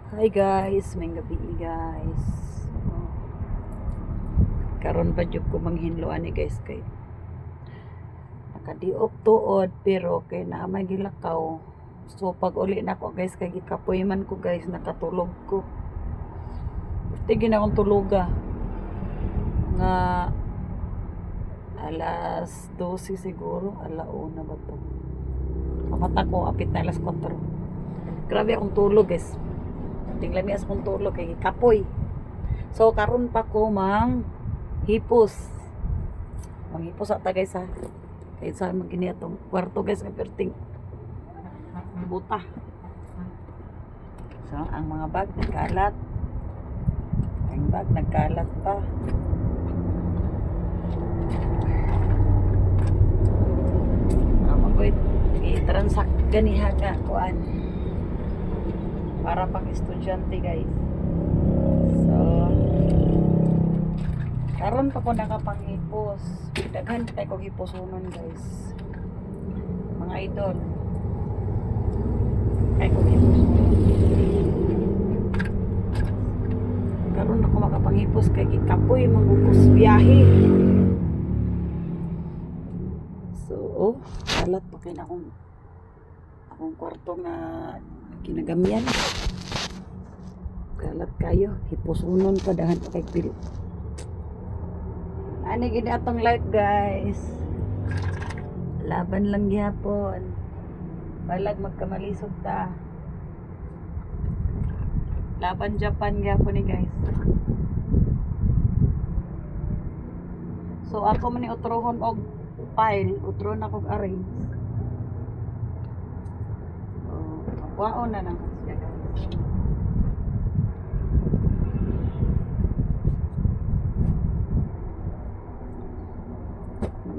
Hi guys, may gabi guys. Karon pa jud ko manghinloan ni guys kay nakadiop tuod pero kay na may gilakaw. So pag uli na ko guys kay gikapoy man ko guys nakatulog ko. Tigin akong tuluga nga alas 12 siguro, alauna ba to? Kamata ko apit na alas 4. Grabe akong tulog guys. Tingnan as kong tulog kay kapoy. So karon pa ko mang hipos. Manghipos ata guys ha. Kay sa magini atong kwarto guys nga perting buta. So ang mga bag nagkalat. Ang bag nagkalat pa. Magoy i-transact ganiha ka kuan. Para pang estudyante guys. So karon pa ko nakapanghipos. Daghan pa ko hiposunon guys. Mga idol. Kay ko hiposunon. Karon ako makapanghipos kay gikapoy manggugos biyahe. So kalat pa kay akong kwarto nga kinagamian. Kalat kayo, hiposunon pa dahan pa kay pil. Ani gini atong life guys. Laban lang gyapon. Balag magkamalisod ta. Laban Japan gyapon ni guys. So ako man ni utrohon og file, utron ako arrange. So, waon na lang siya guys.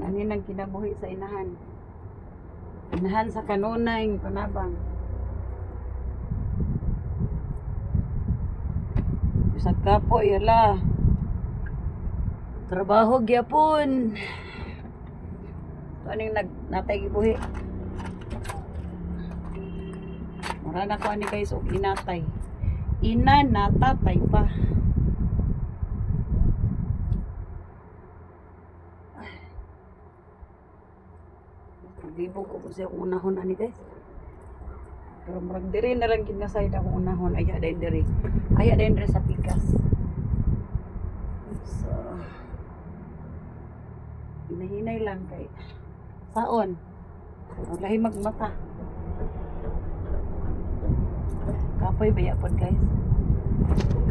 Ani nang kinabuhi sa inahan. Inahan sa kanunay panabang. Bisag kapo yala. Trabaho gyapon. Aning natay gibuhi. Mara na ko ani guys og inatay. Ina natatay pa. Libo ko siya kung unahon ani guys. Pero murag diri na lang kinasayad ako unahon. Aya din diri. Aya din diri sa pikas. So hinahinay lang kay saon. Wala magmata. Kapoy baya pod guys.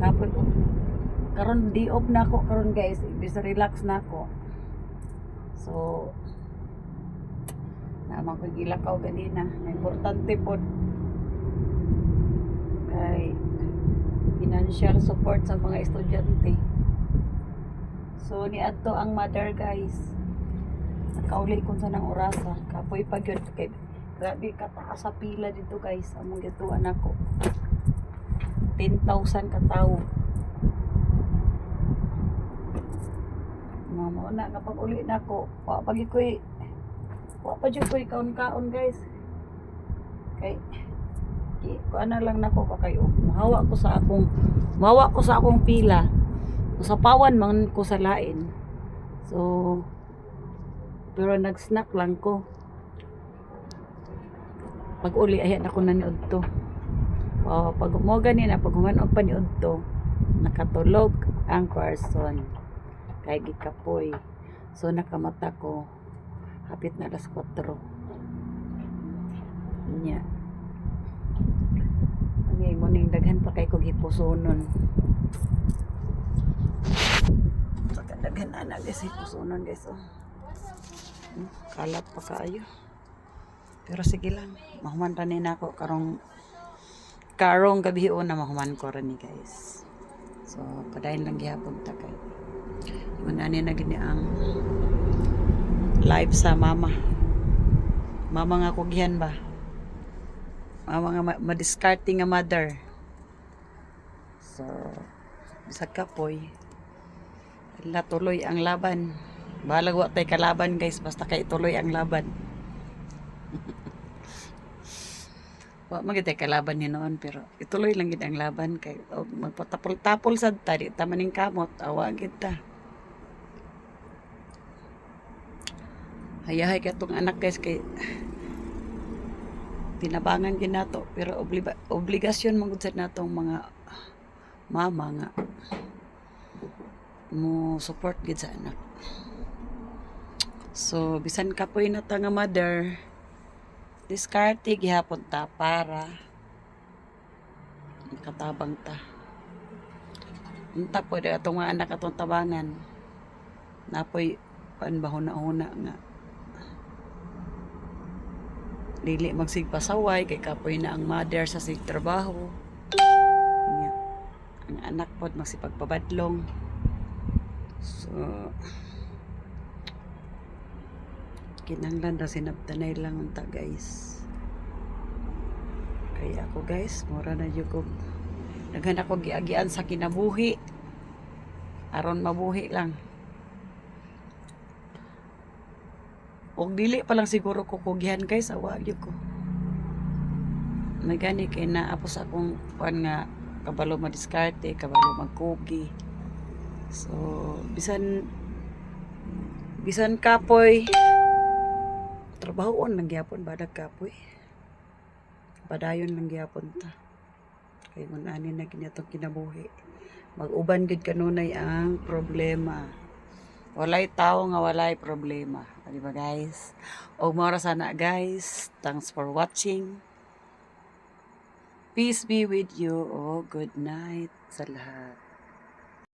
Kapoy po. Karon di off na ako karon guys. Bisa relax na ako. So naman ko gilakaw ganina. Importante po kay financial support sa mga estudyante. So ni adto ang mother guys. Nakauli ko sa nang orasa. Kapoy pa gyud kay grabe kataas sa pila dito guys. Among gituan ako. 10,000 ka tawo. Mamo na kapag uli na ko, wa pa jud ko'y kaon-kaon guys. Kay kuan na lang nako pa kayo. Mahawa ko sa akong pila. Masapawan man ko sa lain. So pero nag-snack lang ko. Pag uli ayan ako naniud to. Pag mo ganina pag humanog pa niud to, nakatulog ang person. Kay gikapoy. So nakamata ko hapit na alas 4. Nya. Ani mo ning daghan pa kay kog hipusonon. Daghan ana guys hipusonon guys oh. Kalat pa kaayo. Pero sige lang, mahuman ra ni nako karong gabi na mahuman ko ra ni guys. So padayon lang gihapon ta kay. Una ni na gini ang live sa mama nga kugihan ba, mama nga ma-discarding nga mother. So bisag kapoy ila tuloy ang laban. Balag wa tay kalaban guys, basta kay tuloy ang laban. Wa magitay kalaban ni noon pero ituloy lang gid ang laban kay magpatapol-tapol sad ta di ta maning kamot awa gid ta. Hayahay ka tong anak guys kay tinabangan gid nato pero obligasyon man gud sad natong mga mama nga mo support gid sa anak. So bisan kapoy na ta nga mother, diskarte gihapon ta para makatabang ta. Unta po atong mga anak atong tabangan. Napoy panbahuna-huna nga dili magsigpasaway kay kapoy na ang mother sa sig trabaho. Nya, ang anak pod magsipagpabadlong. So kinahanglan ra sinabtanay lang unta guys. Kaya ako guys, mura na jud ko daghan ako giagian sa kinabuhi. Aron mabuhi lang. Og dili pa lang siguro ko kugihan guys, awa gyud ko. May gani kay naapos akong kuan nga kabalo madiskarte, kabalo magkugi. So bisan kapoy trabahoon lang gyapon badag kapoy. Padayon lang gyapon ta. Kay mun ani na kinatong kinabuhi. Mag-uban gid kanunay ang problema. Walay tao nga walay problema. Di ba guys? O mora sana guys. Thanks for watching. Peace be with you. Oh, good night sa lahat.